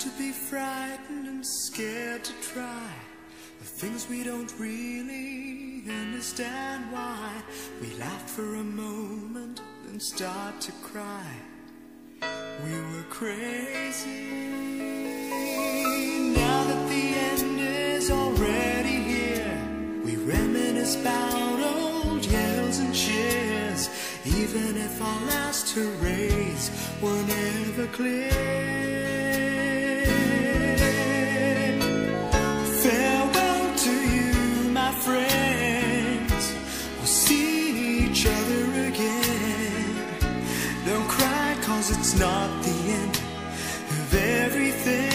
to be frightened and scared to try the things we don't really understand why. We laugh for a moment, then start to cry. We were crazy. Now that the end is already here, we reminisce about old yells and cheers, even if our last hurrays were never clear. Farewell to you, my friends. We'll see each other again. Don't cry, 'cause it's not the end of everything.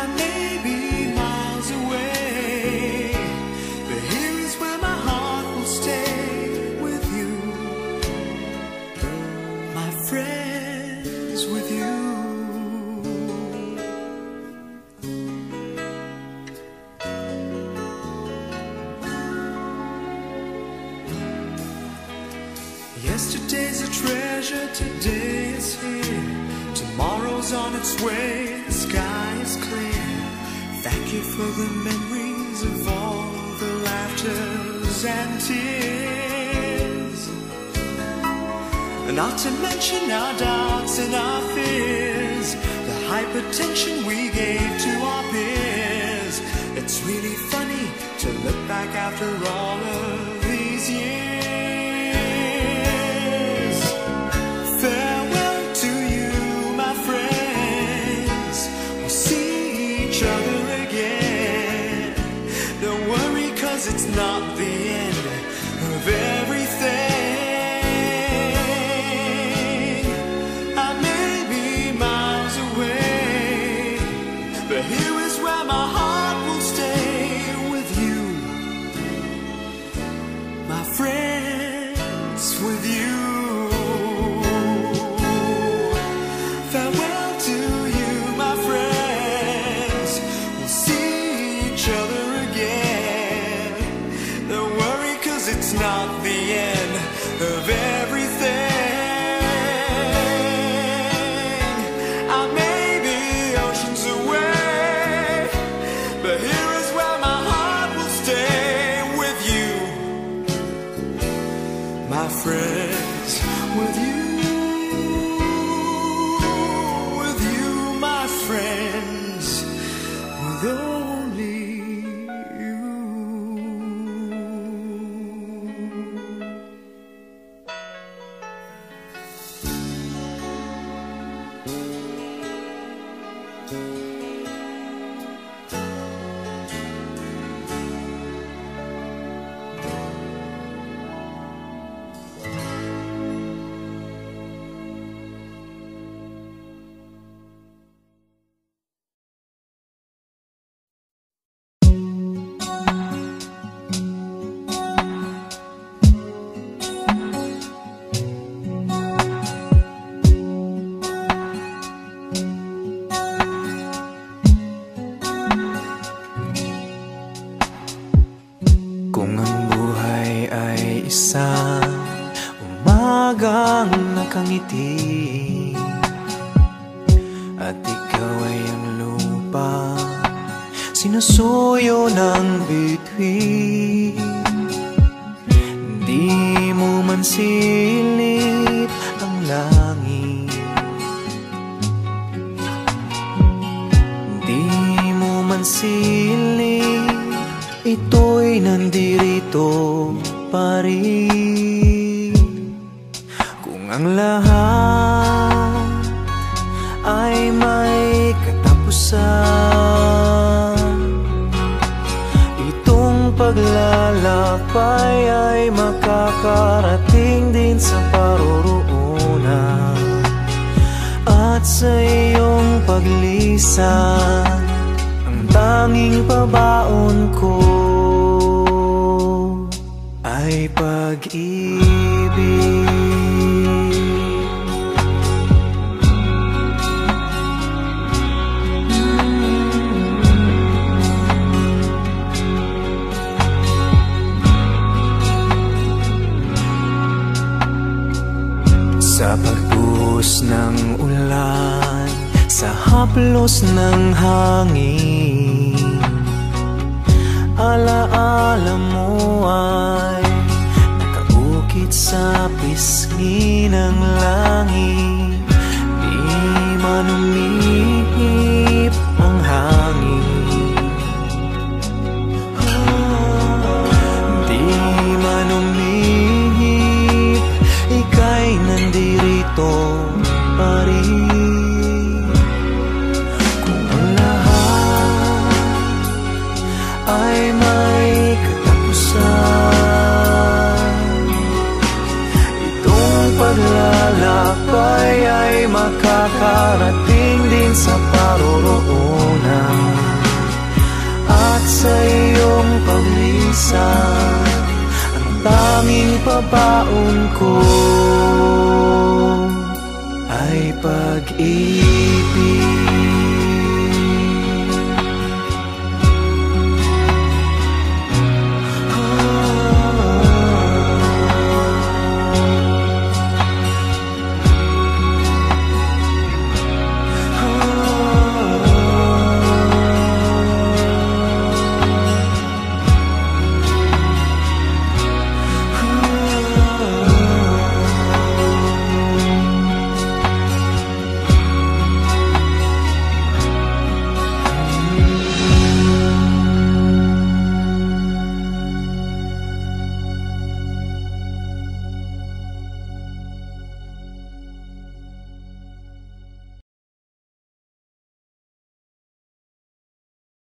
I may be miles away, but here is where my heart will stay with you, my friends, with you. Yesterday's a treasure, today is here. Tomorrow's on its way, the sky is clear. Thank you for the memories of all the laughters and tears, not to mention our doubts and our fears, the hypertension we gave to our peers. It's really funny to look back after all of these years. Farewell to you, my friends. We'll see each other again. Don't worry, 'cause it's not the end of everything. I may be miles away, but here is where my heart will stay with you, my friends, with you. Farewell to you, my friends. We'll see each other again. Don't worry, 'cause it's not the end of everything. I may be oceans away, but here is where my heart will stay with you, my friends, with you. Friends, with only you. Kung ang buhay ay isang umagang nakangiti, at ikaw ay ang lupa, sinusuyo ng bituin. Di mo man silip ang langit, di mo man silip, ito'y nandirito pa rin. Kung ang lahat ay may katapusan, itong paglalakbay ay makakarating din sa paroroonan. At sa iyong paglisan, tanging pabaon ko ay pag-ibig. Sa pagbuhos ng ulan sa haplos ng hangin. Alaala mo ay nakaukit sa pisngi ng langit. Di man umihip ang hangin, di man umihip, ika'y nandirito pa rin. Kung ang lahat ay may katapusan, itong paglalakbay ay makakarating din sa paroroonan. At sa iyong paglisan, ang tanging pabaon ko ay pag-ibig.